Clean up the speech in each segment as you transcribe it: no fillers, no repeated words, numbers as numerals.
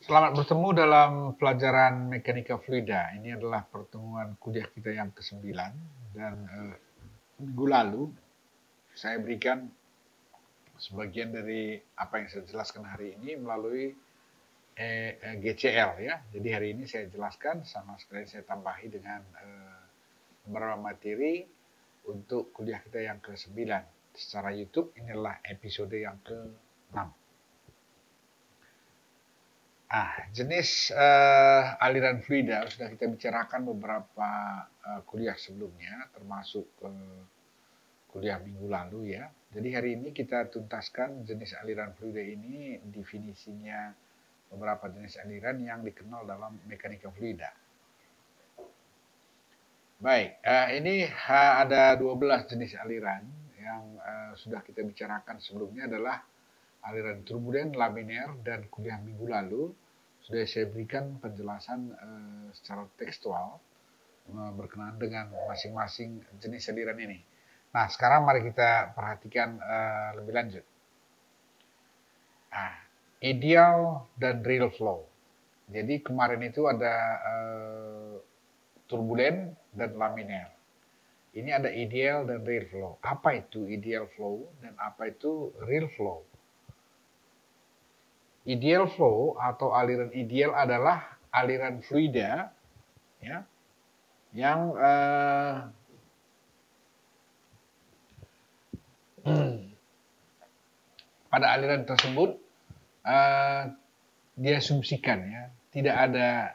Selamat bertemu dalam pelajaran mekanika fluida. Ini adalah pertemuan kuliah kita yang ke-9 dan minggu lalu saya berikan sebagian dari apa yang saya jelaskan hari ini melalui GCL ya. Jadi hari ini saya jelaskan sama sekalian saya tambahi dengan beberapa materi untuk kuliah kita yang ke-9 secara YouTube. Inilah episode yang ke-6. Jenis aliran fluida sudah kita bicarakan beberapa kuliah sebelumnya, termasuk kuliah minggu lalu ya. Jadi hari ini kita tuntaskan jenis aliran fluida ini, definisinya beberapa jenis aliran yang dikenal dalam mekanika fluida. Baik, ini ada 12 jenis aliran yang sudah kita bicarakan sebelumnya adalah aliran turbulen, laminer, dan kuliah minggu lalu sudah saya berikan penjelasan secara tekstual berkenaan dengan masing-masing jenis aliran ini. Nah, sekarang mari kita perhatikan lebih lanjut. Ideal dan real flow. Jadi kemarin itu ada turbulen dan laminer. Ini ada ideal dan real flow. Apa itu ideal flow dan apa itu real flow? Ideal flow atau aliran ideal adalah aliran fluida ya, yang pada aliran tersebut diasumsikan ya tidak ada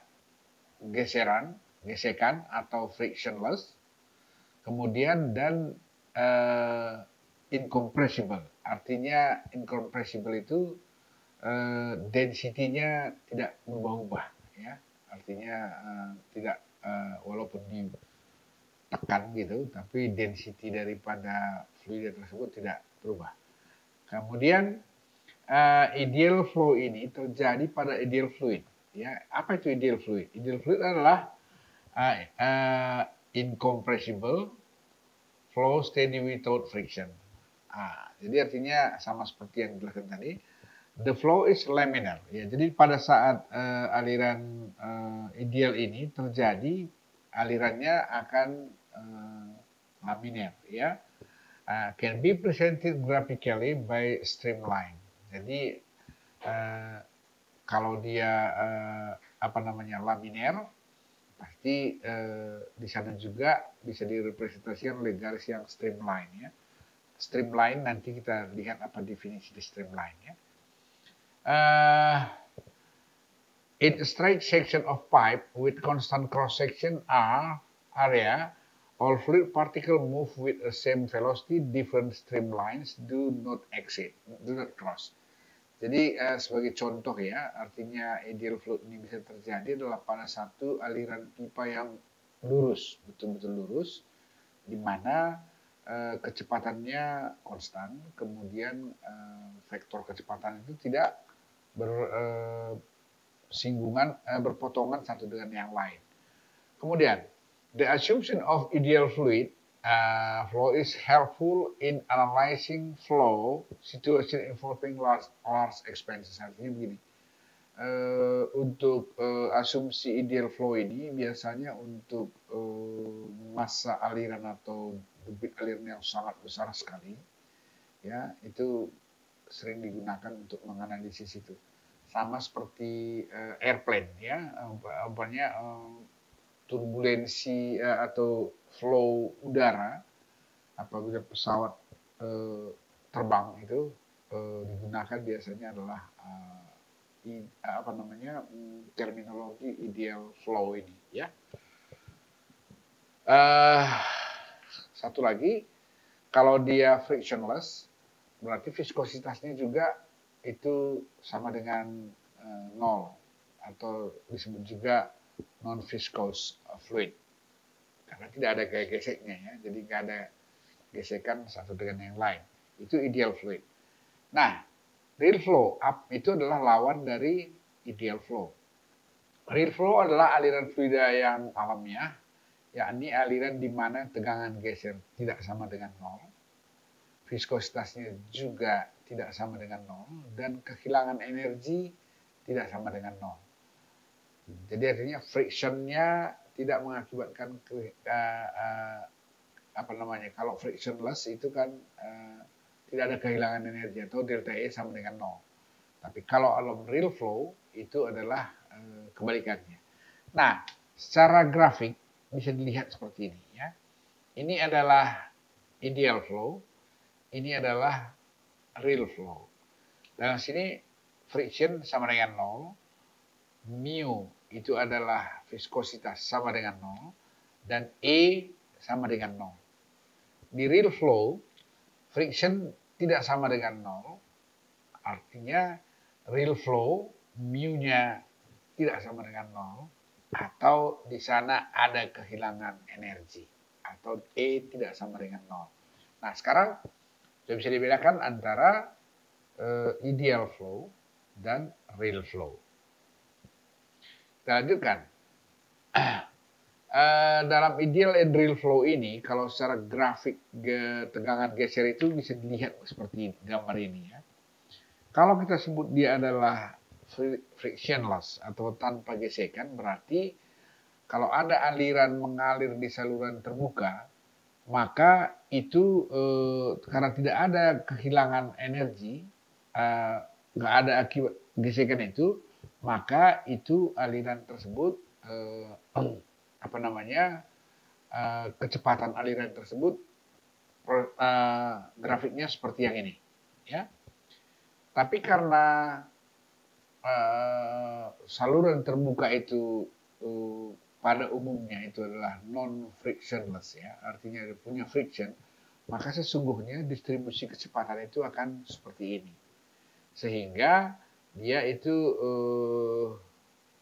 gesekan atau frictionless, kemudian dan incompressible. Artinya incompressible itu density-nya tidak berubah-ubah ya, artinya tidak walaupun ditekan gitu, tapi density daripada fluida tersebut tidak berubah. Kemudian ideal flow ini terjadi pada ideal fluid ya. Apa itu ideal fluid? Ideal fluid adalah incompressible, flow steady without friction. Jadi artinya sama seperti yang dijelaskan tadi. The flow is laminar. Ya, jadi pada saat aliran ideal ini terjadi, alirannya akan laminar. Ya, can be presented graphically by streamline. Jadi kalau dia laminar, pasti di sana juga bisa direpresentasikan oleh garis yang streamline. Ya, streamline nanti kita lihat apa definisi di streamline. Ya. In a straight section of pipe with constant cross-section area, all fluid particles move with the same velocity. Different streamlines do not cross. Jadi sebagai contoh ya, artinya ideal fluid ini bisa terjadi adalah pada satu aliran pipa yang lurus, betul-betul lurus, di mana kecepatannya konstan, kemudian vektor kecepatan itu tidak berpotongan satu dengan yang lain. Kemudian, the assumption of ideal fluid flow is helpful in analyzing flow situation involving large expanses. Artinya begini, untuk asumsi ideal flow ini biasanya untuk massa aliran atau debit aliran yang sangat besar sekali, ya itu sering digunakan untuk menganalisis itu. Sama seperti airplane ya, turbulensi atau flow udara apabila pesawat terbang itu digunakan biasanya adalah terminologi ideal flow ini ya. Satu lagi, kalau dia frictionless berarti viskositasnya juga itu sama dengan nol atau disebut juga non-viscous fluid karena tidak ada geseknya ya, jadi nggak ada gesekan satu dengan yang lain. Itu ideal fluid. Nah, real flow itu adalah lawan dari ideal flow. Real flow adalah aliran fluida yang alamiah, yakni aliran di mana tegangan geser tidak sama dengan nol, viskositasnya juga tidak sama dengan nol, dan kehilangan energi tidak sama dengan nol. Jadi artinya frictionnya tidak mengakibatkan kalau frictionless itu kan tidak ada kehilangan energi atau delta E sama dengan nol. Tapi kalau dalam real flow itu adalah kebalikannya. Nah, secara grafik bisa dilihat seperti ini ya. Ini adalah ideal flow, ini adalah real flow. Dalam sini friction sama dengan nol, mu itu adalah viskositas sama dengan nol, dan E sama dengan nol. Di real flow, friction tidak sama dengan nol, artinya real flow, mu-nya tidak sama dengan nol, atau di sana ada kehilangan energi, atau E tidak sama dengan nol. Nah, sekarang sudah bisa dibedakan antara ideal flow dan real flow. Kita lanjutkan. Dalam ideal and real flow ini, kalau secara grafik tegangan geser itu bisa dilihat seperti gambar ini ya. Kalau kita sebut dia adalah frictionless atau tanpa gesekan, berarti kalau ada aliran mengalir di saluran terbuka, maka itu karena tidak ada kehilangan energi, nggak ada akibat gesekan itu, maka itu aliran tersebut kecepatan aliran tersebut grafiknya seperti yang ini ya. Tapi karena saluran terbuka itu pada umumnya itu adalah non frictionless ya, artinya punya friction, maka sesungguhnya distribusi kecepatan itu akan seperti ini, sehingga dia itu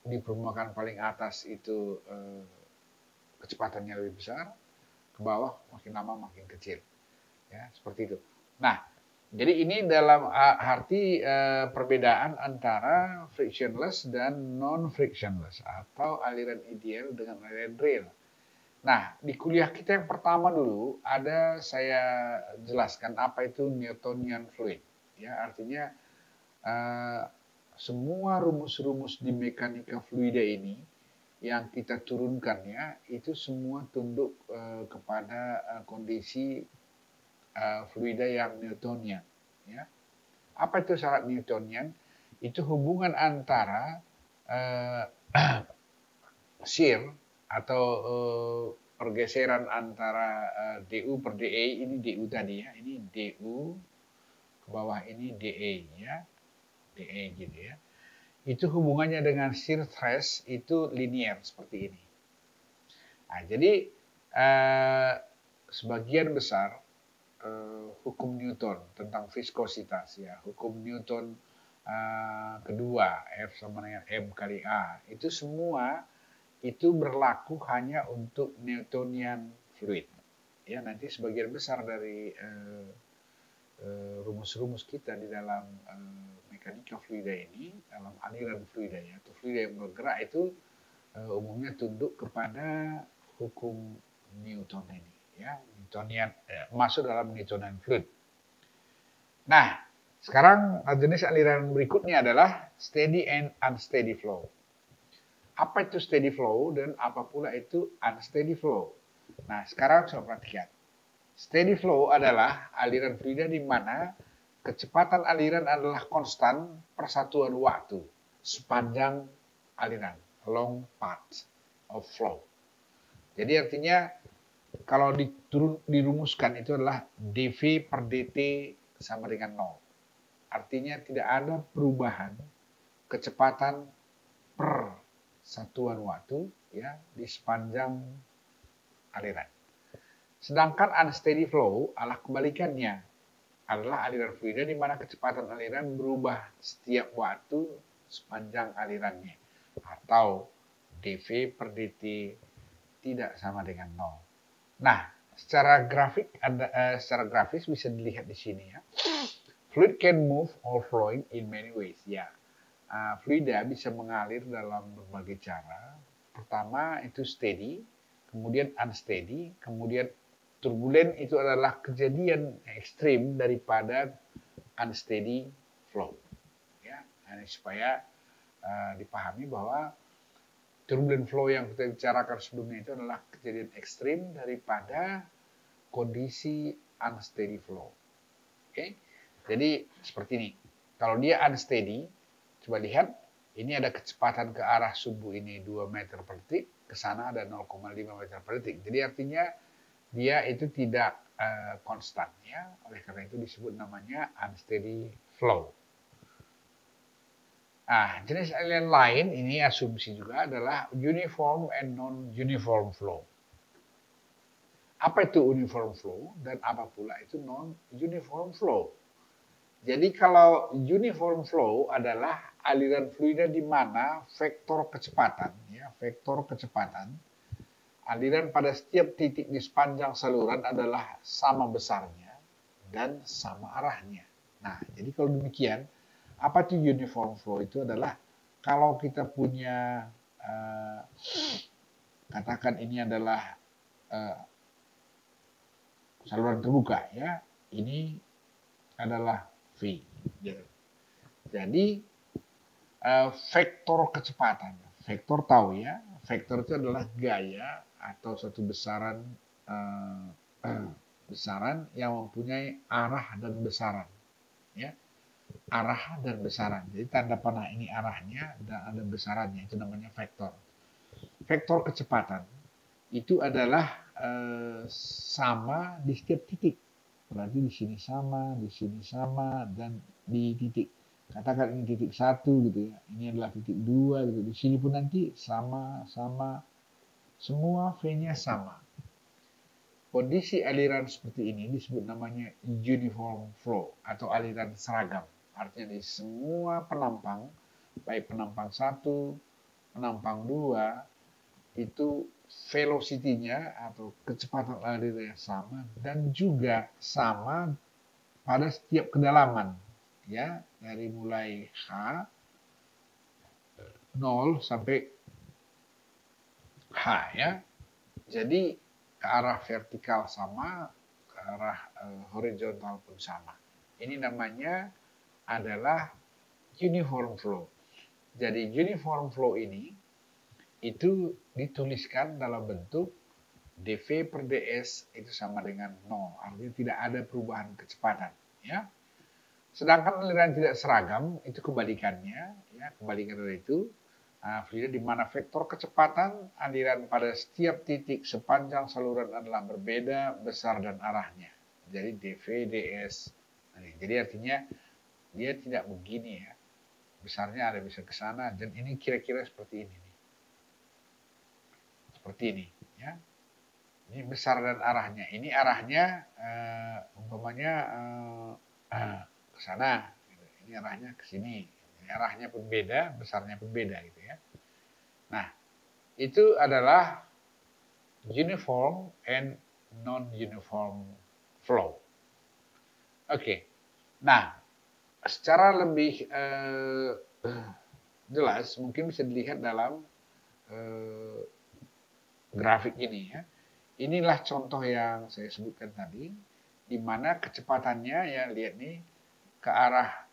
di permukaan paling atas itu kecepatannya lebih besar, ke bawah makin lama makin kecil ya, seperti itu. Nah, jadi ini dalam arti perbedaan antara frictionless dan non frictionless atau aliran ideal dengan aliran real. Nah, di kuliah kita yang pertama dulu ada saya jelaskan apa itu Newtonian fluid ya, artinya semua rumus-rumus di mekanika fluida ini yang kita turunkan ya, itu semua tunduk kepada kondisi fluida yang Newtonian ya. Apa itu syarat Newtonian? Itu hubungan antara shear atau pergeseran antara du per dE, ini du tadi ya, ini du ke bawah ini dE ya, dE gitu ya. Itu hubungannya dengan shear stress itu linear seperti ini. Nah, jadi sebagian besar hukum Newton tentang viskositas ya, hukum Newton kedua F sama dengan M kali A, itu semua itu berlaku hanya untuk Newtonian fluid ya. Nanti sebagian besar dari rumus-rumus kita di dalam mekanika fluida ini, dalam aliran fluida ya, atau fluida yang bergerak itu umumnya tunduk kepada hukum Newton ini ya, Newtonian, masuk dalam Newtonian fluid. Nah, sekarang jenis aliran berikutnya adalah steady and unsteady flow. Apa itu steady flow dan apa pula itu unsteady flow? Nah, sekarang coba perhatikan. Steady flow adalah aliran fluida di mana kecepatan aliran adalah konstan persatuan waktu sepanjang aliran, long path of flow. Jadi artinya kalau dirumuskan itu adalah dV per dt sama dengan 0. Artinya tidak ada perubahan kecepatan per satuan waktu ya di sepanjang aliran. Sedangkan unsteady flow adalah kebalikannya, adalah aliran fluida di mana kecepatan aliran berubah setiap waktu sepanjang alirannya, atau dV per dt tidak sama dengan 0. Nah, secara grafis bisa dilihat di sini ya. Fluid can move or flowing in many ways ya. Fluida bisa mengalir dalam berbagai cara. Pertama itu steady, kemudian unsteady, kemudian turbulen. Itu adalah kejadian ekstrim daripada unsteady flow ya. Nah, supaya dipahami bahwa turbulent flow yang kita bicarakan sebelumnya itu adalah kejadian ekstrim daripada kondisi unsteady flow. Oke, jadi seperti ini. Kalau dia unsteady, coba lihat, ini ada kecepatan ke arah subuh ini 2 meter per detik, ke sana ada 0,5 meter per detik. Jadi artinya dia itu tidak konstan, ya. Oleh karena itu disebut namanya unsteady flow. Nah, jenis aliran lain ini asumsi juga adalah uniform and non-uniform flow. Apa itu uniform flow dan apa pula itu non-uniform flow? Jadi kalau uniform flow adalah aliran fluida di mana vektor kecepatan, ya, vektor kecepatan aliran pada setiap titik di sepanjang saluran adalah sama besarnya dan sama arahnya. Nah, jadi kalau demikian, apa itu uniform flow? Itu adalah kalau kita punya katakan ini adalah saluran terbuka, ya, ini adalah V. Jadi vektor kecepatan, vektor tahu ya, vektor itu adalah gaya atau suatu besaran besaran yang mempunyai arah dan besaran, ya, arah dan besaran. Jadi tanda panah ini arahnya dan ada besarannya, itu namanya vektor. Vektor kecepatan itu adalah sama di setiap titik. Berarti di sini sama, dan di titik. Katakan ini titik 1 gitu ya. Ini adalah titik 2 gitu. Di sini pun nanti sama. Semua V-nya sama. Kondisi aliran seperti ini disebut namanya uniform flow atau aliran seragam. Artinya di semua penampang, baik penampang 1, penampang 2, itu velocity-nya atau kecepatan alirannya sama dan juga sama pada setiap kedalaman, ya, dari mulai H 0 sampai H, ya. Jadi ke arah vertikal sama, ke arah horizontal pun sama. Ini namanya adalah uniform flow. Jadi uniform flow ini itu dituliskan dalam bentuk dv per ds itu sama dengan 0. Artinya tidak ada perubahan kecepatan, ya. Sedangkan aliran tidak seragam itu kebalikannya, ya, kebalikan dari itu. Fluida di mana vektor kecepatan aliran pada setiap titik sepanjang saluran adalah berbeda besar dan arahnya. Jadi dv ds. Jadi artinya dia tidak begini, ya. Besarnya ada bisa ke sana dan ini kira-kira seperti ini nih. Seperti ini, ya. Ini besar dan arahnya. Ini arahnya umpamanya ke sana. Ini arahnya ke sini. Ini arahnya pun beda, besarnya pun beda gitu ya. Nah, itu adalah uniform and non-uniform flow. Oke. Nah, secara lebih jelas mungkin bisa dilihat dalam grafik ini, ya. Inilah contoh yang saya sebutkan tadi, di mana kecepatannya, ya, lihat nih, ke arah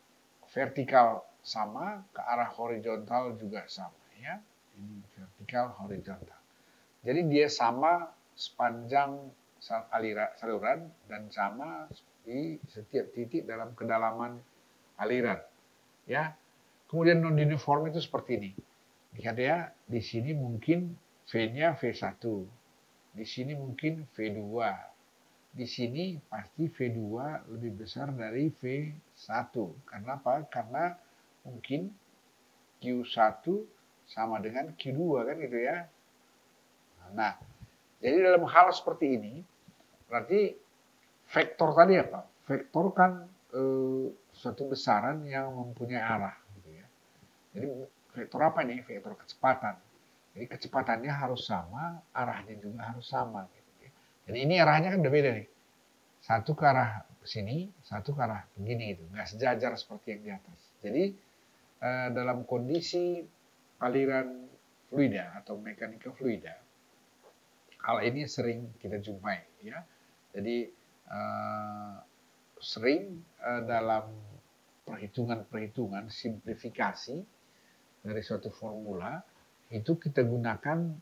vertikal sama, ke arah horizontal juga sama, ya. Ini vertikal, horizontal. Jadi dia sama sepanjang saluran dan sama di setiap titik dalam kedalaman aliran, ya. Kemudian non uniform itu seperti ini. Lihat ya, di sini mungkin V-nya V1. Di sini mungkin V2. Di sini pasti V2 lebih besar dari V1. Karena apa? Karena mungkin Q1 sama dengan Q2 kan gitu ya. Nah, jadi dalam hal seperti ini berarti vektor tadi apa? Vektor kan suatu besaran yang mempunyai arah gitu ya. Jadi vektor apa nih? Vektor kecepatan. Jadi kecepatannya harus sama, arahnya juga harus sama. Gitu. Jadi ini arahnya kan udah beda nih. Satu ke arah sini, satu ke arah begini gitu. Nggak sejajar seperti yang di atas. Jadi dalam kondisi aliran fluida atau mekanika fluida, hal ini sering kita jumpai, ya. Jadi sering dalam perhitungan simplifikasi dari suatu formula, itu kita gunakan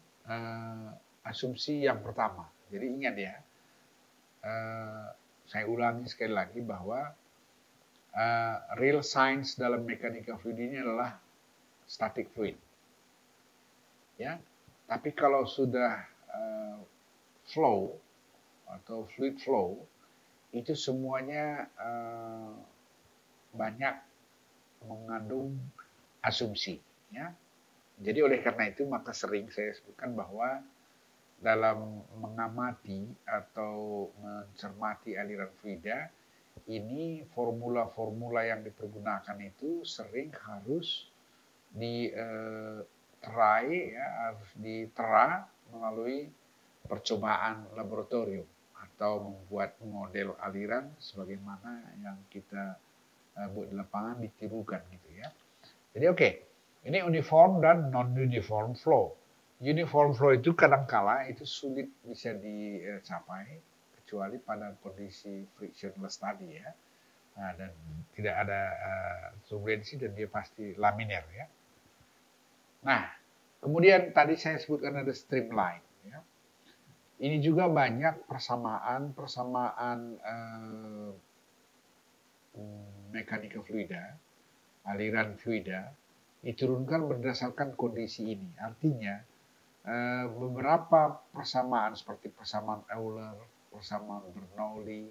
asumsi yang pertama. Jadi ingat ya, saya ulangi sekali lagi bahwa real science dalam mekanika fluid ini adalah static fluid. Ya, tapi kalau sudah flow atau fluid flow, itu semuanya banyak mengandung asumsi. Ya, jadi oleh karena itu maka sering saya sebutkan bahwa dalam mengamati atau mencermati aliran fluida, ini formula-formula yang dipergunakan itu sering harus harus ditera melalui percobaan laboratorium atau membuat model aliran sebagaimana yang kita buat di lapangan ditirukan gitu ya. Jadi oke, ini uniform dan non-uniform flow. Uniform flow itu kadangkala itu sulit bisa dicapai kecuali pada kondisi frictionless tadi ya. Nah, dan tidak ada turbulensi dan dia pasti laminar ya. Nah, kemudian tadi saya sebutkan ada streamline ya. Ini juga banyak persamaan mekanika fluida, aliran fluida diturunkan berdasarkan kondisi ini. Artinya beberapa persamaan seperti persamaan Euler, persamaan Bernoulli,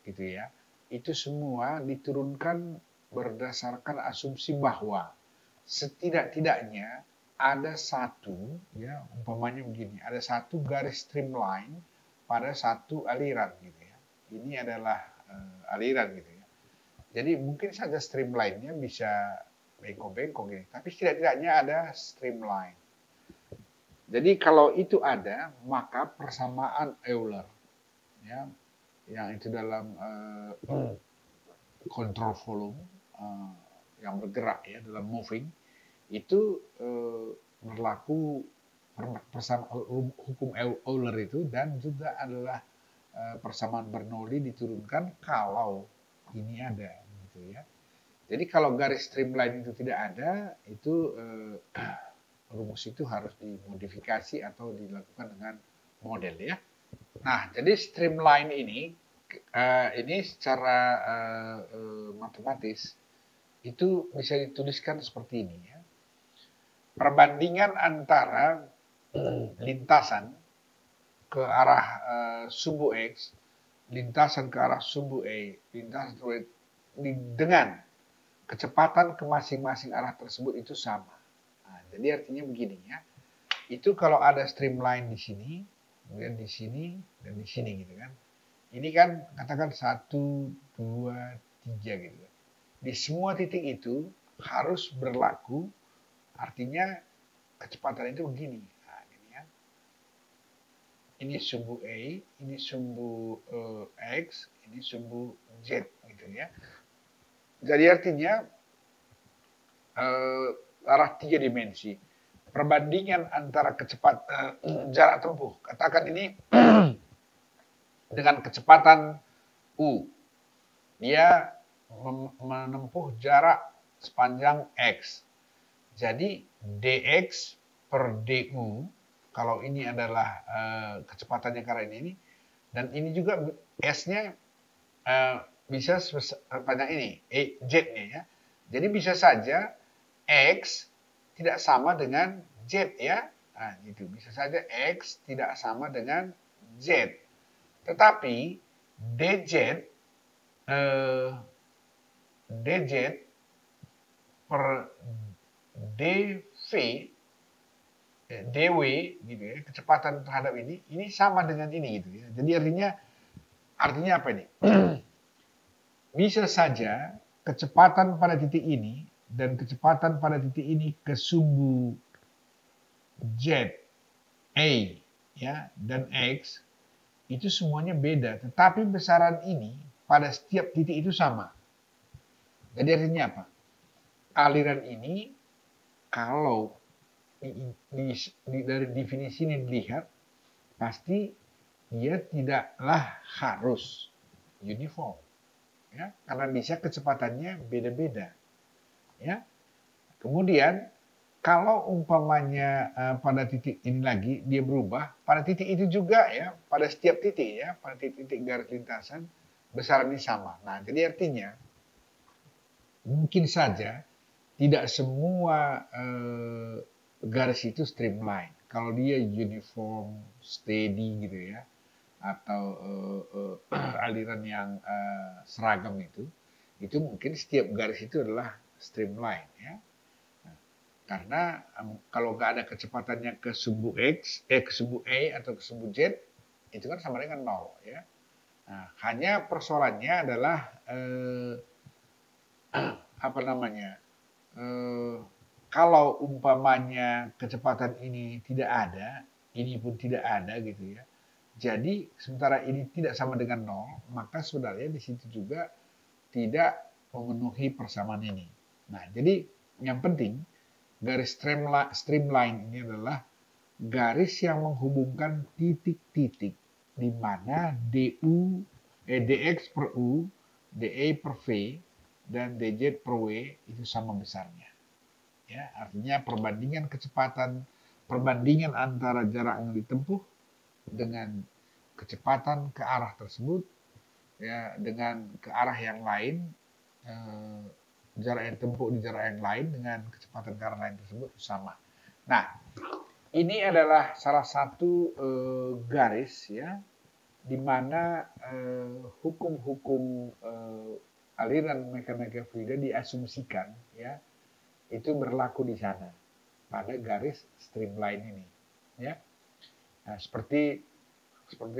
gitu ya, itu semua diturunkan berdasarkan asumsi bahwa setidak-tidaknya ada satu, ya umpamanya begini, ada satu garis streamline pada satu aliran gitu ya. Ini adalah aliran gitu ya. Jadi mungkin saja streamline-nya bisa bengkok-bengkok gitu, tapi setidak-tidaknya ada streamline. Jadi kalau itu ada, maka persamaan Euler, ya, yang itu dalam kontrol volume yang bergerak ya dalam moving, itu berlaku hukum Euler itu, dan juga adalah persamaan Bernoulli diturunkan kalau ini ada, gitu ya. Jadi kalau garis streamline itu tidak ada, itu rumus itu harus dimodifikasi atau dilakukan dengan model ya. Nah, jadi streamline ini secara matematis itu bisa dituliskan seperti ini ya. Perbandingan antara lintasan ke arah sumbu X, lintasan ke arah sumbu Y, lintasan dengan kecepatan ke masing-masing arah tersebut itu sama. Nah, jadi artinya begini ya. Itu kalau ada streamline di sini, kemudian di sini, dan di sini gitu kan. Ini kan katakan 1, 2, 3 gitu kan. Di semua titik itu harus berlaku, artinya kecepatan itu begini. Nah, ini ya. Ini sumbu A, ini sumbu X, ini sumbu Z gitu ya. Jadi artinya arah 3 dimensi. Perbandingan antara jarak tempuh, katakan ini dengan kecepatan U, dia menempuh jarak sepanjang X. Jadi dx per du, kalau ini adalah kecepatannya karena ini, dan ini juga S-nya bisa sepanjang ini, Z-nya ya. Jadi bisa saja X tidak sama dengan Z ya. Nah, itu bisa saja X tidak sama dengan Z. Tetapi dz per dv dw gitu ya, kecepatan terhadap ini sama dengan ini gitu ya. Jadi artinya apa ini? Bisa saja kecepatan pada titik ini dan kecepatan pada titik ini ke sumbu Z, A, ya, dan X itu semuanya beda, tetapi besaran ini pada setiap titik itu sama. Jadi artinya apa? Aliran ini kalau dari definisi ini dilihat, pasti dia tidaklah harus uniform. Ya, karena bisa kecepatannya beda-beda. Ya. Kemudian kalau umpamanya pada titik ini lagi dia berubah, pada titik itu juga ya, pada setiap titik ya, pada titik-titik garis lintasan besar ini sama. Nah, jadi artinya mungkin saja tidak semua garis itu streamline. Kalau dia uniform, steady gitu ya, atau aliran yang seragam itu mungkin setiap garis itu adalah streamline ya. Nah, karena kalau nggak ada kecepatannya ke sumbu X, ke sumbu A atau ke sumbu Z, itu kan sama dengan nol ya. Nah, hanya persoalannya adalah apa namanya? Kalau umpamanya kecepatan ini tidak ada, ini pun tidak ada gitu ya. Jadi sementara ini tidak sama dengan nol, maka sebenarnya di situ juga tidak memenuhi persamaan ini. Nah, jadi yang penting garis streamline ini adalah garis yang menghubungkan titik-titik di mana dx per u, dA per v, dan dz per w itu sama besarnya. Ya, artinya perbandingan antara jarak yang ditempuh dengan kecepatan ke arah tersebut ya dengan ke arah yang lain, jarak yang ditempuh di jarak yang lain dengan kecepatan ke arah lain tersebut sama. Nah, ini adalah salah satu garis ya di mana hukum-hukum aliran mekanika fluida diasumsikan ya itu berlaku di sana pada garis streamline ini ya. Nah, seperti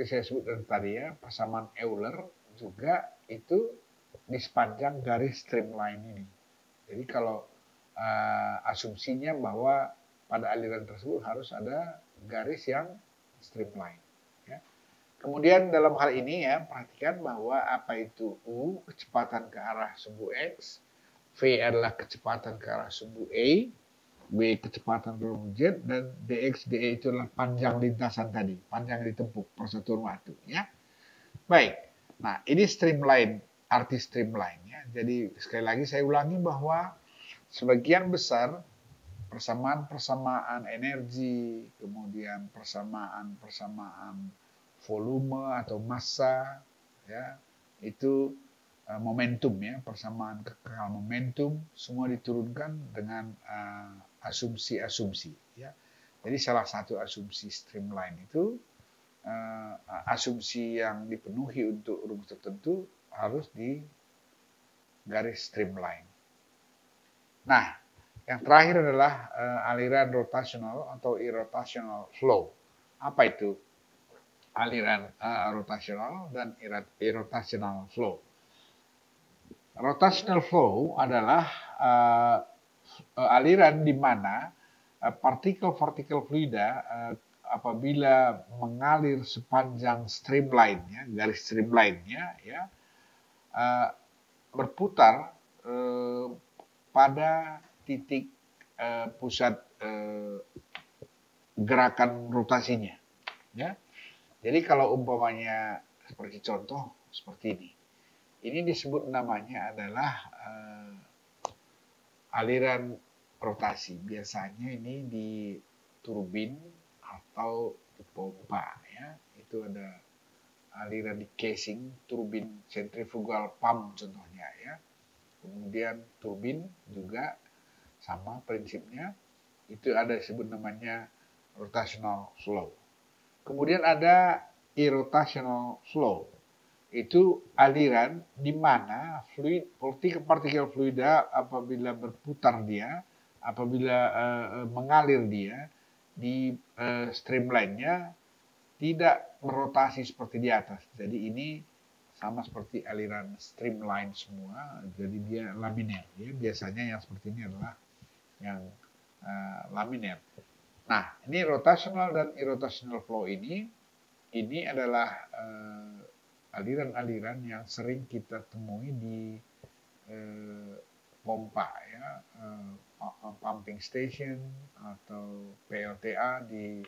saya sebutkan tadi ya, persamaan Euler juga itu di sepanjang garis streamline ini. Jadi kalau asumsinya bahwa pada aliran tersebut harus ada garis yang streamline ya. Kemudian dalam hal ini ya, perhatikan bahwa apa itu U, kecepatan ke arah sumbu X, V adalah kecepatan ke arah sumbu A, W kecepatan ke arah Z, dan dx, dE itu adalah panjang lintasan tadi, panjang ditempuh per satuan waktu. Ya. Baik, nah ini streamline, arti streamline. Ya. Jadi sekali lagi saya ulangi bahwa sebagian besar persamaan-persamaan energi, kemudian persamaan-persamaan volume atau massa, ya itu momentum ya, persamaan kekal momentum semua diturunkan dengan asumsi-asumsi ya. Jadi salah satu asumsi streamline itu asumsi yang dipenuhi untuk rumus tertentu harus di garis streamline. Nah, yang terakhir adalah aliran rotational atau irrotational flow. Apa itu aliran rotational dan irrotational flow? Rotational flow adalah aliran di mana partikel-partikel fluida apabila mengalir sepanjang streamline-nya, garis streamline-nya, ya, berputar pada titik pusat gerakan rotasinya. Ya. Jadi kalau umpamanya seperti contoh seperti ini. Ini disebut namanya adalah aliran rotasi. Biasanya ini di turbin atau di pompa ya. Itu ada aliran di casing turbin centrifugal pump contohnya ya. Kemudian turbin juga sama prinsipnya. Itu ada disebut namanya rotational flow. Kemudian ada irrotational flow. Itu aliran di mana partikel fluida apabila berputar dia, apabila mengalir dia di streamline-nya tidak berotasi seperti di atas. Jadi ini sama seperti aliran streamline semua, jadi dia laminer. Ya. Biasanya yang seperti ini adalah yang laminer. Nah, ini rotational dan irrotational flow ini adalah aliran-aliran yang sering kita temui di pompa ya, pumping station atau PLTA di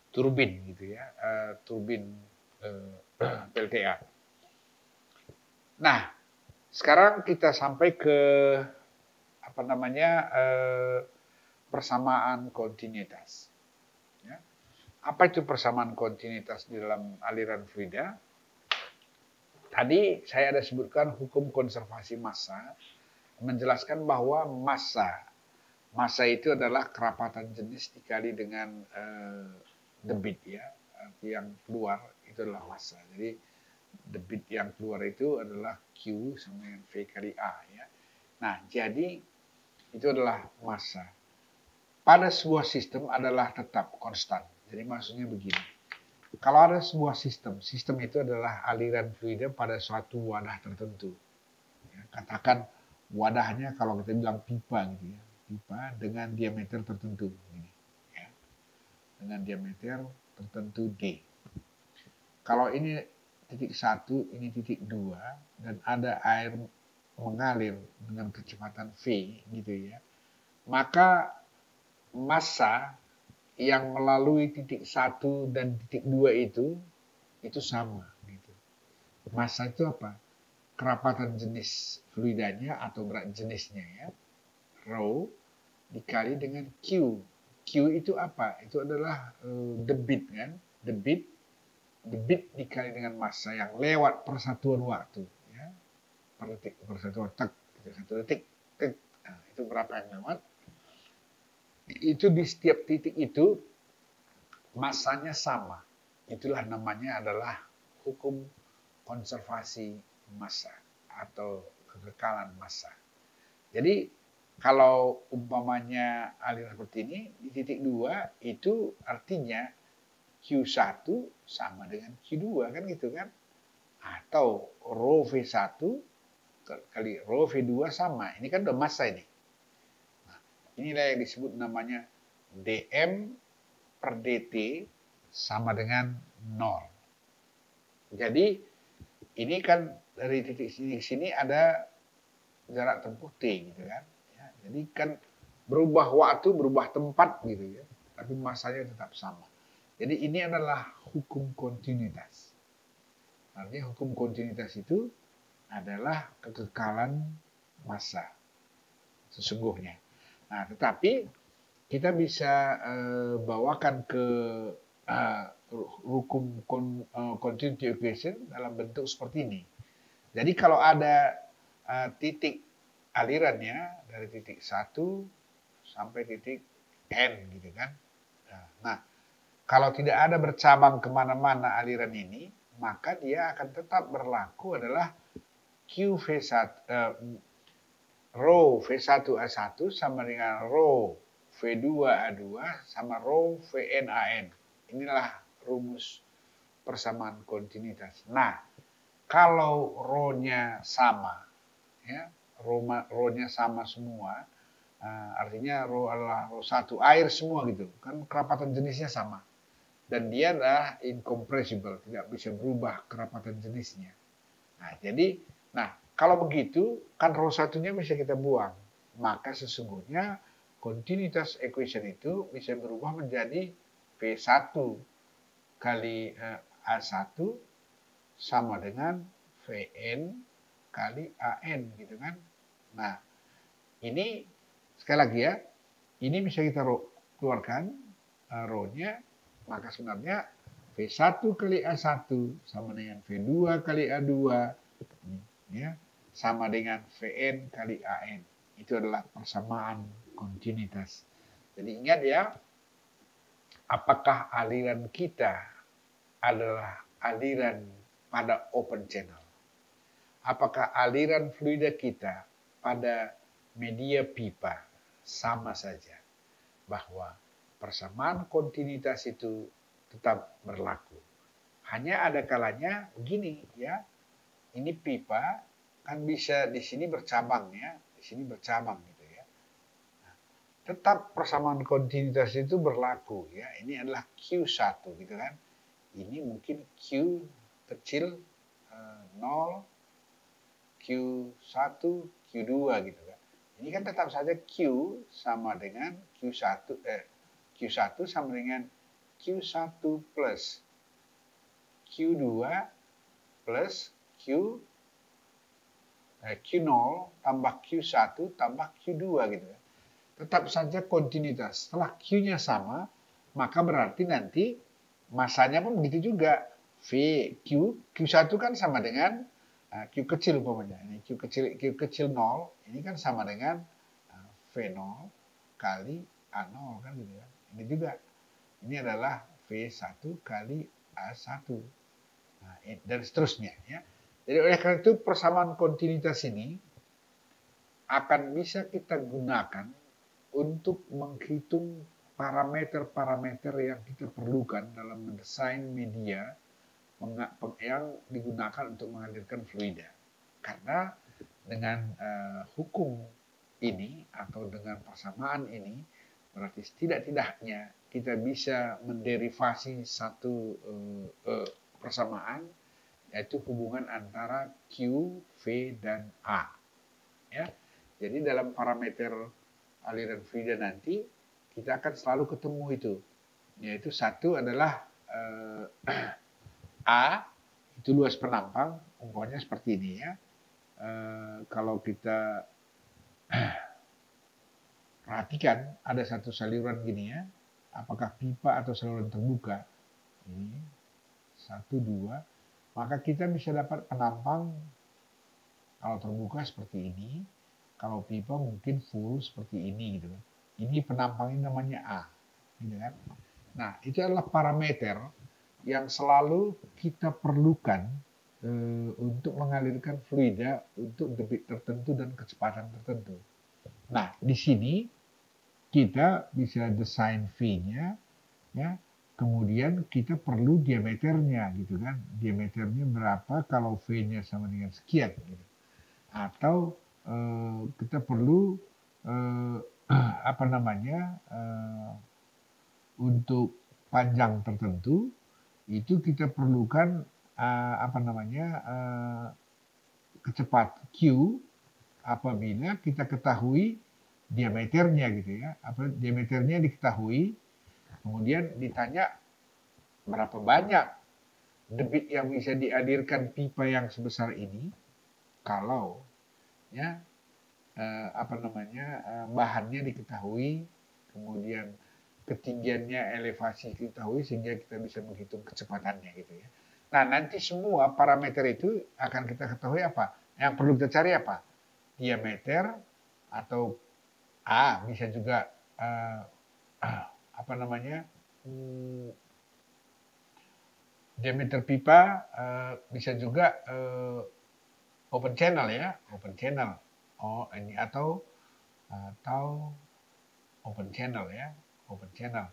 turbin gitu ya, turbin PLTA. Nah, sekarang kita sampai ke apa namanya persamaan kontinuitas. Ya. Apa itu persamaan kontinuitas di dalam aliran fluida? Tadi saya ada sebutkan hukum konservasi massa, menjelaskan bahwa massa itu adalah kerapatan jenis dikali dengan debit ya, yang keluar itu adalah massa. Jadi debit yang keluar itu adalah Q sama dengan V kali A ya. Nah, jadi itu adalah massa. Pada sebuah sistem adalah tetap konstan. Jadi maksudnya begini. Kalau ada sebuah sistem itu adalah aliran fluida pada suatu wadah tertentu. Ya, katakan wadahnya kalau kita bilang pipa gitu ya, pipa dengan diameter tertentu, ini, ya, dengan diameter tertentu D. Kalau ini titik 1, ini titik 2, dan ada air mengalir dengan kecepatan V, gitu ya, maka massa yang melalui titik 1 dan titik 2 itu sama. Gitu. Massa itu apa? Kerapatan jenis fluidanya atau berat jenisnya ya. Rho dikali dengan Q. Q itu apa? Itu adalah debit kan? Debit dikali dengan massa yang lewat persatuan waktu. Ya. Per detik, persatuan tek, satu detik, tek. Nah, itu berapa yang lewat? Itu di setiap titik itu massanya sama. Itulah namanya adalah hukum konservasi massa atau kekekalan massa. Jadi kalau umpamanya aliran seperti ini di titik 2 itu artinya Q1 sama dengan Q2 kan gitu kan? Atau rho V1 kali rho V2 sama. Ini kan udah massa ini. Nah, inilah yang disebut namanya dm per dt sama dengan 0. Jadi ini kan dari titik sini ke sini ada jarak tempuh T gitu kan. Ya, jadi kan berubah waktu, berubah tempat gitu ya. Tapi masanya tetap sama. Jadi ini adalah hukum kontinuitas. Artinya hukum kontinuitas itu adalah kekekalan massa sesungguhnya. Nah, tetapi kita bisa bawakan ke hukum continuity equation dalam bentuk seperti ini. Jadi kalau ada titik alirannya dari titik 1 sampai titik N gitu kan. Nah, kalau tidak ada bercabang kemana-mana aliran ini, maka dia akan tetap berlaku adalah rho V1A1 sama dengan rho V2A2 sama rho VNAN. Inilah rumus persamaan kontinuitas. Nah, kalau rho-nya sama, ya, rho-nya sama semua, artinya rho adalah rho 1 air semua gitu, kan kerapatan jenisnya sama. Dan dia adalah incompressible, tidak bisa berubah kerapatan jenisnya. Nah, jadi, kalau begitu, kan rho satunya bisa kita buang. Maka sesungguhnya continuous equation itu bisa berubah menjadi V1 kali A1 sama dengan Vn kali An gitu kan. Nah, ini sekali lagi ya, ini bisa kita keluarkan rho-nya, maka sebenarnya V1 kali A1 sama dengan V2 kali A2 ya, sama dengan Vn kali An. Itu adalah persamaan kontinuitas. Jadi ingat ya, apakah aliran kita adalah aliran pada open channel? Apakah aliran fluida kita pada media pipa? Sama saja. Bahwa persamaan kontinuitas itu tetap berlaku. Hanya ada kalanya begini ya. Ini pipa kan bisa di sini bercabang ya, di sini bercabang gitu ya. Nah, tetap persamaan kontinuitas itu berlaku ya. Ini adalah Q1 gitu kan. Ini mungkin Q kecil 0, Q1, Q2 gitu kan. Ini kan tetap saja Q sama dengan Q1 sama dengan Q1 plus Q2 plus Q0 tambah Q1 tambah Q2 gitu kan. tetap saja kontinuitas. Setelah Q-nya sama, maka berarti nanti masanya pun begitu juga. V, Q, Q1 kan sama dengan Q kecil umpamanya. Ini Q kecil 0, ini kan sama dengan V0 kali A0 kan gitu ya. Ini juga. Ini adalah V1 kali A1. Nah, dan seterusnya ya. Jadi oleh karena itu persamaan kontinuitas ini akan bisa kita gunakan untuk menghitung parameter-parameter yang kita perlukan dalam mendesain media yang digunakan untuk mengalirkan fluida. Karena dengan hukum ini atau dengan persamaan ini, berarti setidak-tidaknya kita bisa menderivasi satu persamaan, yaitu hubungan antara Q, V, dan A. Ya. Jadi dalam parameter aliran fluida nanti, kita akan selalu ketemu itu. Yaitu satu adalah A, itu luas penampang, umpamanya seperti ini ya. Kalau kita perhatikan ada satu saluran gini ya, apakah pipa atau saluran terbuka, ini 1, 2, maka kita bisa dapat penampang kalau terbuka seperti ini, kalau pipa mungkin full seperti ini gitu kan. Ini penampangnya namanya A, gitu kan. Nah, itu adalah parameter yang selalu kita perlukan untuk mengalirkan fluida untuk debit tertentu dan kecepatan tertentu. Nah, di sini kita bisa desain V-nya, ya. Kemudian kita perlu diameternya, gitu kan. Diameternya berapa kalau V-nya sama dengan sekian, gitu. Atau kita perlu untuk panjang tertentu itu kita perlukan kecepatan Q apabila kita ketahui diameternya gitu ya. Diameternya diketahui, kemudian ditanya berapa banyak debit yang bisa dialirkan pipa yang sebesar ini kalau ya bahannya diketahui, kemudian ketinggiannya, elevasi diketahui sehingga kita bisa menghitung kecepatannya gitu ya. Nah, nanti semua parameter itu akan kita ketahui apa? Yang perlu kita cari apa? Diameter atau bisa juga diameter pipa, bisa juga open channel ya, open channel. Ini atau open channel ya, open channel.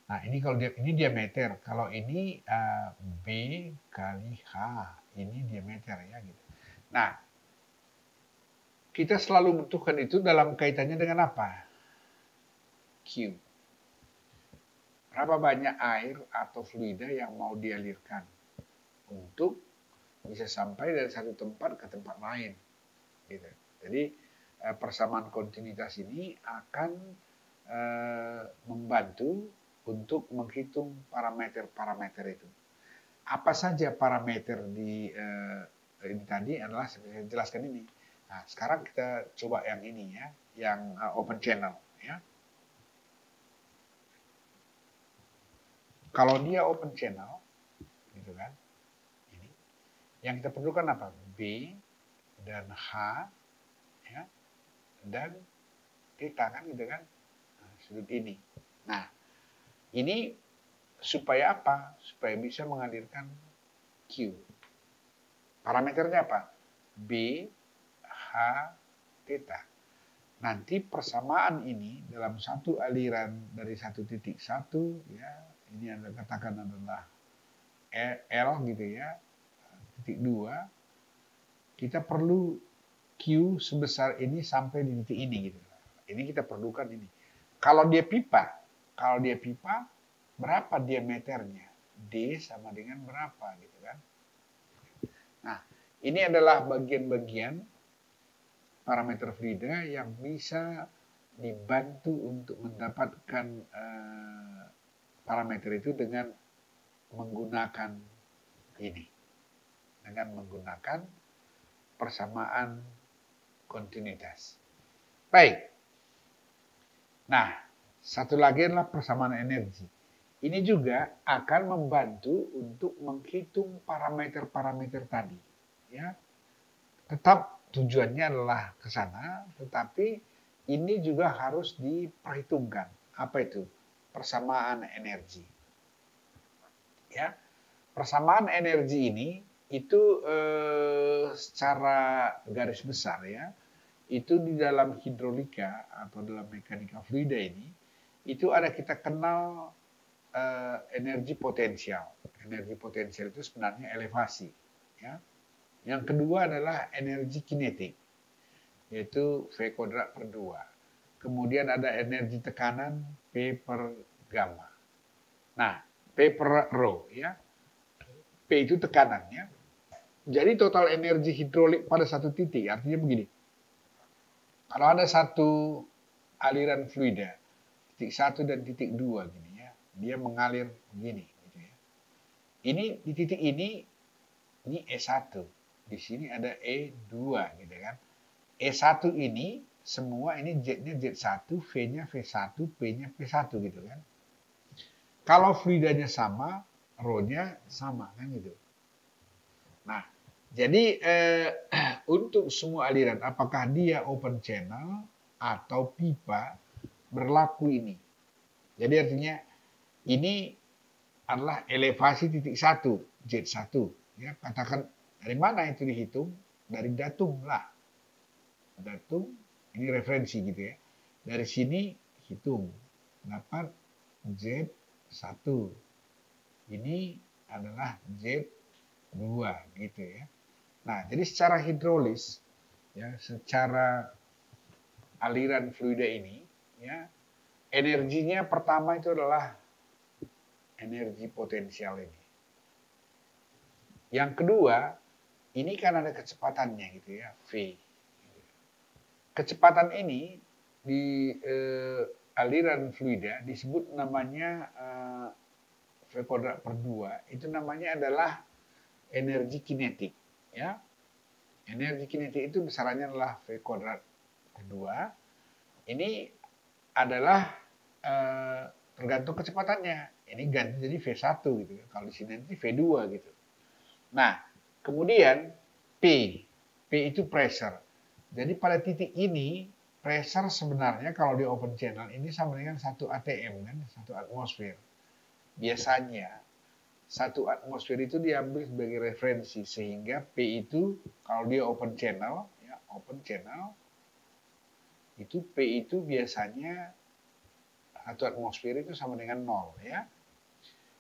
Nah, ini kalau ini diameter, kalau ini B kali H, ini diameter ya gitu. Nah, kita selalu membutuhkan itu dalam kaitannya dengan apa? Q. Berapa banyak air atau fluida yang mau dialirkan untuk bisa sampai dari satu tempat ke tempat lain. Gitu. Jadi persamaan kontinuitas ini akan membantu untuk menghitung parameter-parameter itu. Apa saja parameter di ini tadi adalah saya jelaskan ini. Nah, sekarang kita coba yang ini ya, yang open channel ya. Kalau dia open channel, gitu kan, ini, yang kita perlukan apa? B dan H, ya, dan theta kan, gitu kan, sudut ini. Nah, ini supaya apa? Supaya bisa mengalirkan Q. Parameternya apa? B, H, theta. Nanti persamaan ini dalam satu aliran dari 1.1 ya, ini Anda katakan adalah L gitu ya, titik 2, kita perlu Q sebesar ini sampai di titik ini gitu. Ini kita perlukan ini. Kalau dia pipa berapa diameternya? D sama dengan berapa gitu kan. Nah, ini adalah bagian-bagian parameter fluida yang bisa dibantu untuk mendapatkan parameter itu dengan menggunakan ini. Dengan menggunakan persamaan kontinuitas. Baik. Nah, satu lagi adalah persamaan energi. Ini juga akan membantu untuk menghitung parameter-parameter tadi. Ya, tetap tujuannya adalah ke sana, tetapi ini juga harus diperhitungkan. Apa itu? Persamaan energi. Ya, persamaan energi ini itu secara garis besar ya, itu di dalam hidrolika atau dalam mekanika fluida ini, itu ada kita kenal energi potensial. Energi potensial itu sebenarnya elevasi. Ya. Yang kedua adalah energi kinetik, yaitu V kuadrat per 2. Kemudian ada energi tekanan P per gamma. Nah, P per rho ya. P itu tekanannya. Jadi total energi hidrolik pada satu titik, artinya begini. Kalau ada satu aliran fluida, titik 1 dan titik 2 gini ya, dia mengalir begini gitu ya. Ini di titik ini E1, di sini ada E2 gitu kan. E1 ini semua ini Z-nya Z1, V-nya V1, P-nya P1 gitu kan. Kalau fluidanya sama, rho-nya sama kan gitu. Nah, jadi untuk semua aliran, apakah dia open channel atau pipa, berlaku ini. Jadi artinya ini adalah elevasi titik 1, Z1. Ya, katakan dari mana itu dihitung? Dari datum lah. Datum, ini referensi gitu ya. Dari sini hitung, dapat Z1. Ini adalah Z2 gitu ya. Nah, jadi secara hidrolis, ya, secara aliran fluida ini, ya, energinya pertama itu adalah energi potensial ini. Yang kedua, ini kan ada kecepatannya gitu ya, V. Kecepatan ini di aliran fluida disebut namanya V kuadrat per 2, itu namanya adalah energi kinetik. Ya. Energi kinetik itu besarannya adalah V kuadrat per 2. Ini adalah tergantung kecepatannya. Ini ganti jadi V1 gitu. Kalau di sini nanti V2 gitu. Nah, kemudian P. P itu pressure. Jadi pada titik ini, pressure sebenarnya kalau di open channel ini sama dengan 1 atm kan, 1 atmosfer. Biasanya 1 atmosfer itu diambil sebagai referensi, sehingga P itu kalau dia open channel, ya, open channel, itu P itu biasanya 1 atmosfer itu sama dengan 0 ya.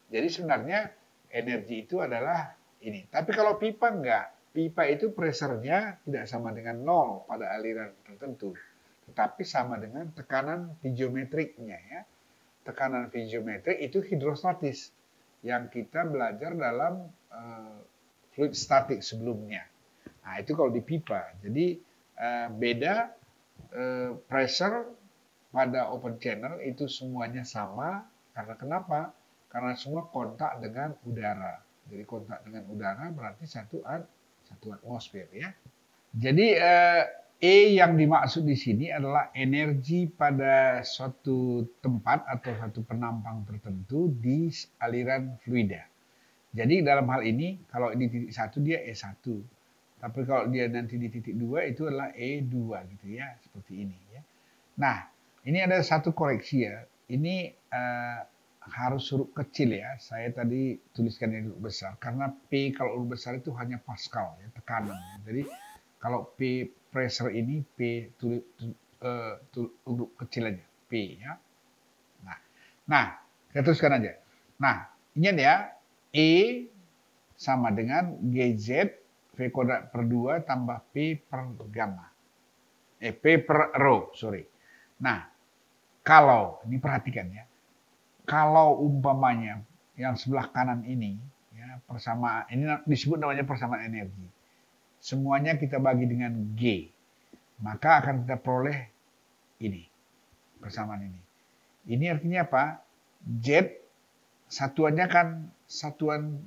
Jadi sebenarnya energi itu adalah ini. Tapi kalau pipa enggak. Pipa itu pressure-nya tidak sama dengan 0 pada aliran tertentu. Tetapi sama dengan tekanan piezometriknya ya. Tekanan piezometrik itu hidrostatis yang kita belajar dalam fluid statik sebelumnya. Nah, itu kalau di pipa. Jadi beda pressure pada open channel itu semuanya sama. Karena kenapa? Karena semua kontak dengan udara. Jadi kontak dengan udara berarti satu atmosfer ya. Jadi E yang dimaksud di sini adalah energi pada suatu tempat atau satu penampang tertentu di aliran fluida. Jadi dalam hal ini kalau di titik 1 dia E1. Tapi kalau dia nanti di titik 2 itu adalah E2 gitu ya, seperti ini ya. Nah, ini ada satu koreksi ya. Ini harus huruf kecil ya. Saya tadi tuliskan yang huruf besar karena P kalau huruf besar itu hanya Pascal ya, tekanan. Jadi kalau P pressure ini P huruf kecil aja, P ya. Nah, kita teruskan aja. Nah, ingat ya, E sama dengan GZ V kuadrat per 2 tambah P per gamma. P per rho, sorry. Nah, kalau, ini perhatikan ya, kalau umpamanya yang sebelah kanan ini, ya, persamaan, ini disebut namanya persamaan energi. Semuanya kita bagi dengan G. Maka akan kita peroleh ini, persamaan ini. Ini artinya apa? Z, satuannya kan satuan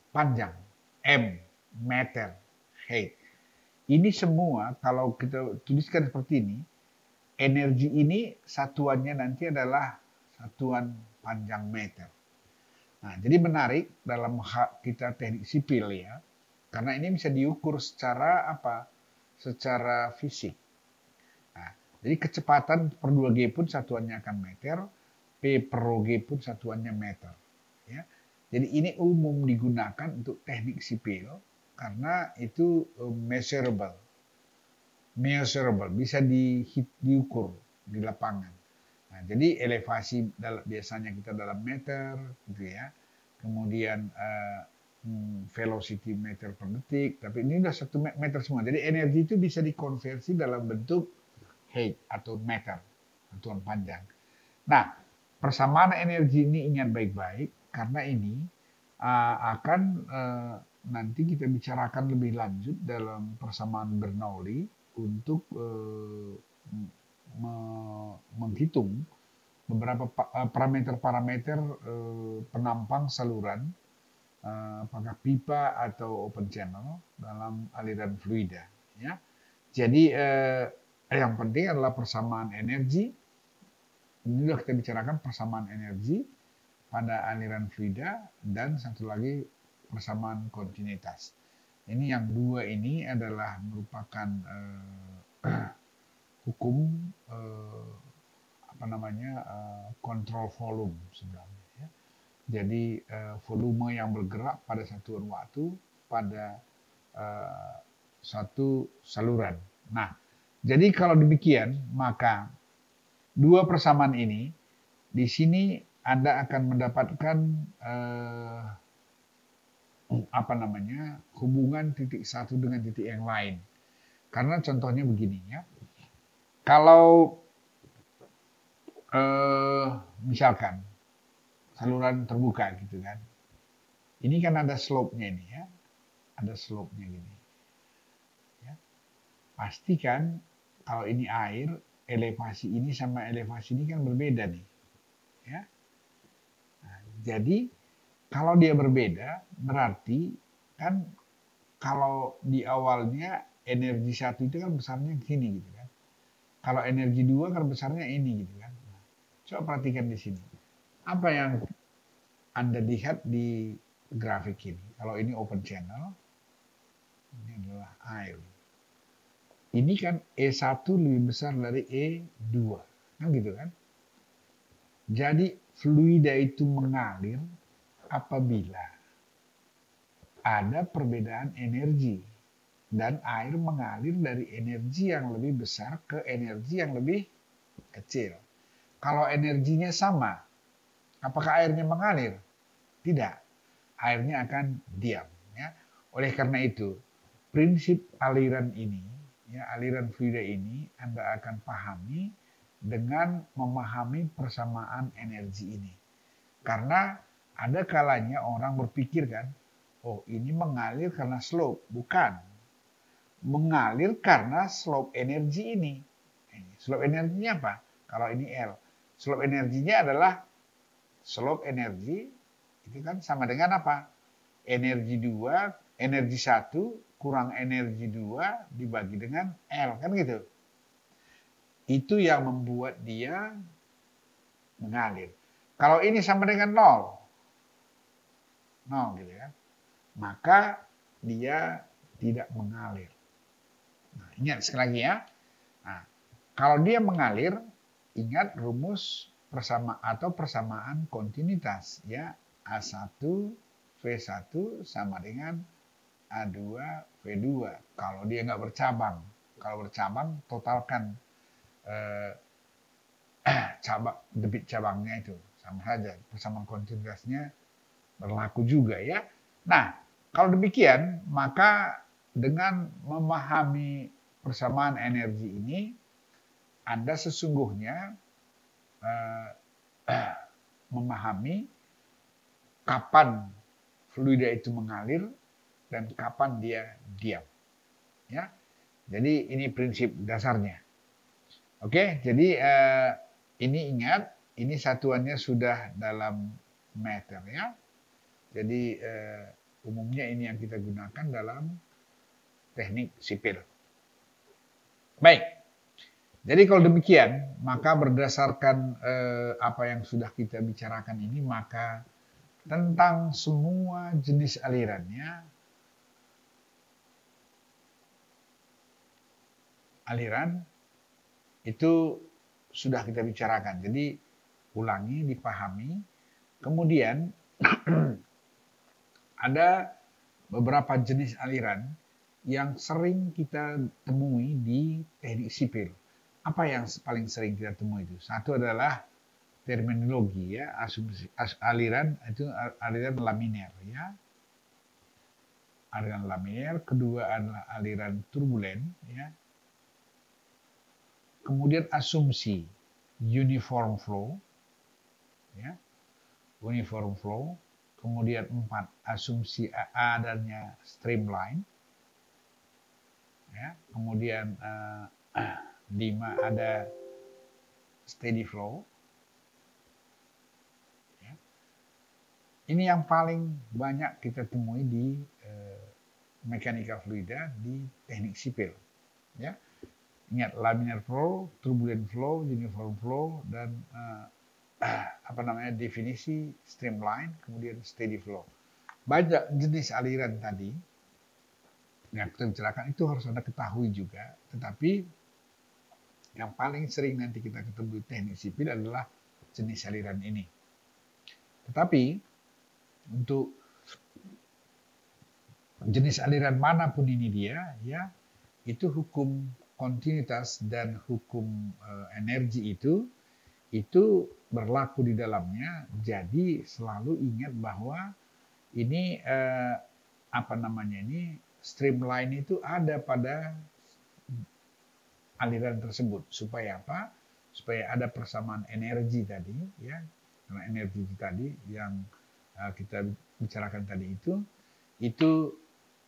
panjang. M, meter, height. Ini semua kalau kita tuliskan seperti ini, energi ini satuannya nanti adalah satuan panjang meter. Nah, jadi menarik dalam hak kita teknik sipil ya, karena ini bisa diukur secara apa? Secara fisik. Nah, jadi kecepatan per 2G pun satuannya akan meter, P per rho G pun satuannya meter. Ya. Jadi ini umum digunakan untuk teknik sipil karena itu measurable, bisa diukur di lapangan. Nah, jadi elevasi biasanya kita dalam meter, gitu ya. Kemudian velocity meter per detik, tapi ini udah 1 meter semua. Jadi energi itu bisa dikonversi dalam bentuk height atau meter, satuan panjang. Nah, persamaan energi ini ingat baik-baik karena ini akan nanti kita bicarakan lebih lanjut dalam persamaan Bernoulli untuk menghitung beberapa parameter-parameter penampang saluran, apakah pipa atau open channel dalam aliran fluida. Ya. Jadi yang penting adalah persamaan energi. Ini sudah kita bicarakan persamaan energi pada aliran fluida dan satu lagi persamaan kontinuitas. Ini yang dua ini adalah merupakan hukum kontrol volume sebenarnya. Ya. Jadi volume yang bergerak pada satuan waktu pada satu saluran. Nah, jadi kalau demikian maka dua persamaan ini di sini Anda akan mendapatkan hubungan titik satu dengan titik yang lain. Karena contohnya begini ya. Kalau misalkan saluran terbuka gitu kan. Ini kan ada slope-nya ini ya. Ada slope-nya gini. Ya. Pastikan kalau ini air, elevasi ini sama elevasi ini kan berbeda nih. Ya. Nah, jadi kalau dia berbeda, berarti kan kalau di awalnya energi satu itu kan besarnya gini gitu kan. Kalau energi dua kan besarnya ini gitu kan. Nah, coba perhatikan di sini. Apa yang Anda lihat di grafik ini? Kalau ini open channel, ini adalah air. Ini kan E1 lebih besar dari E2. Kan gitu kan? Jadi fluida itu mengalir apabila ada perbedaan energi dan air mengalir dari energi yang lebih besar ke energi yang lebih kecil. Kalau energinya sama, apakah airnya mengalir? Tidak, airnya akan diam. Ya. Oleh karena itu, prinsip aliran ini, ya, aliran fluida ini Anda akan pahami dengan memahami persamaan energi ini. Karena ada kalanya orang berpikir kan, oh ini mengalir karena slope. Bukan. Mengalir karena slope energi ini. Slope energinya apa? Kalau ini L. Slope energinya adalah slope energi itu kan sama dengan apa? Energi 2, energi 1 kurang energi 2 dibagi dengan L. Kan gitu. Itu yang membuat dia mengalir. Kalau ini sama dengan 0 gitu ya, maka dia tidak mengalir. Nah, ingat sekali lagi ya. Nah, kalau dia mengalir, ingat rumus persamaan kontinuitas ya. A1 V1 sama dengan A2 V2. Kalau dia nggak bercabang, kalau bercabang totalkan debit cabangnya itu sama saja. Persamaan kontinuitasnya berlaku juga ya. Nah, kalau demikian maka dengan memahami persamaan energi ini, Anda sesungguhnya memahami kapan fluida itu mengalir dan kapan dia diam. Ya, jadi ini prinsip dasarnya. Oke, jadi ini ingat, ini satuannya sudah dalam meter ya. Jadi umumnya ini yang kita gunakan dalam teknik sipil. Baik. Jadi kalau demikian, maka berdasarkan apa yang sudah kita bicarakan ini, maka tentang semua jenis alirannya, aliran itu sudah kita bicarakan. Jadi ulangi, dipahami. Kemudian ada beberapa jenis aliran yang sering kita temui di teknik sipil. Apa yang paling sering kita temui itu? Satu adalah terminologi ya, aliran itu aliran laminer ya. Aliran laminer, kedua adalah aliran turbulen ya. Kemudian asumsi uniform flow ya. Uniform flow. Kemudian 4 asumsi adanya streamline. Ya, kemudian 5 ada steady flow. Ya. Ini yang paling banyak kita temui di mekanika fluida di teknik sipil. Ya. Ingat laminar flow, turbulent flow, uniform flow, dan definisi streamline, kemudian steady flow. Banyak jenis aliran tadi yang kita bicarakan itu harus Anda ketahui juga. Tetapi yang paling sering nanti kita ketemu di teknik sipil adalah jenis aliran ini. Tetapi untuk jenis aliran manapun ini dia, ya itu hukum kontinuitas dan hukum energi itu berlaku di dalamnya. Jadi selalu ingat bahwa ini streamline itu ada pada aliran tersebut. Supaya apa? Supaya ada persamaan energi tadi, ya. Karena energi tadi yang kita bicarakan tadi itu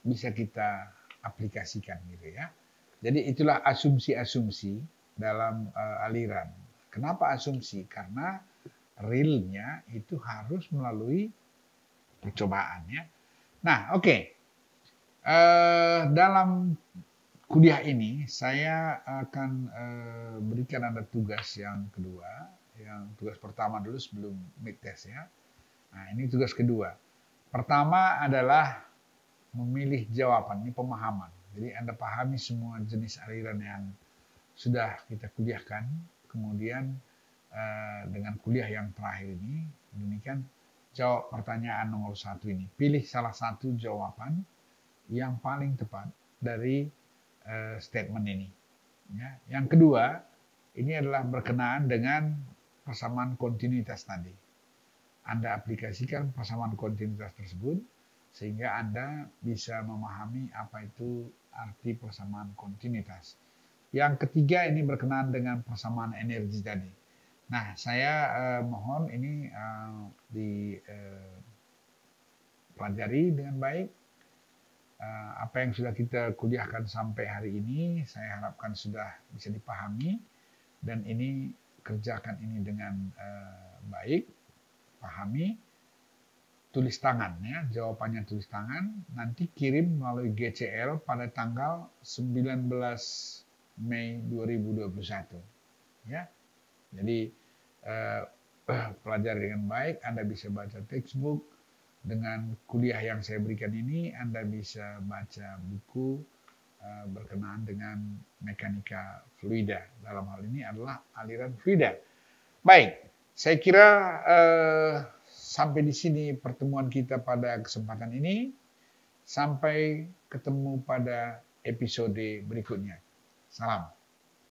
bisa kita aplikasikan gitu ya. Jadi itulah asumsi-asumsi dalam aliran. Kenapa asumsi? Karena realnya itu harus melalui percobaan ya. Nah, oke. Dalam kuliah ini saya akan berikan Anda tugas yang kedua. Yang tugas pertama dulu sebelum mid test ya. Nah, ini tugas kedua. Pertama adalah memilih jawaban, ini pemahaman. Jadi Anda pahami semua jenis aliran yang sudah kita kuliahkan. Kemudian dengan kuliah yang terakhir ini, demikian jawab pertanyaan nomor 1 ini. Pilih salah satu jawaban yang paling tepat dari statement ini. Ya. Yang kedua, ini adalah berkenaan dengan persamaan kontinuitas tadi. Anda aplikasikan persamaan kontinuitas tersebut sehingga Anda bisa memahami apa itu arti persamaan kontinuitas. Yang ketiga ini berkenaan dengan persamaan energi tadi. Nah, saya mohon ini dipelajari dengan baik. Apa yang sudah kita kuliahkan sampai hari ini, saya harapkan sudah bisa dipahami. Dan ini kerjakan ini dengan baik, pahami. Tulis tangan ya, jawabannya tulis tangan, nanti kirim melalui GCL pada tanggal 19 Mei 2021 ya. Jadi pelajari dengan baik, Anda bisa baca textbook. Dengan kuliah yang saya berikan ini, Anda bisa baca buku berkenaan dengan mekanika fluida. Dalam hal ini adalah aliran fluida. Baik, saya kira sampai di sini pertemuan kita pada kesempatan ini. Sampai ketemu pada episode berikutnya. Salam.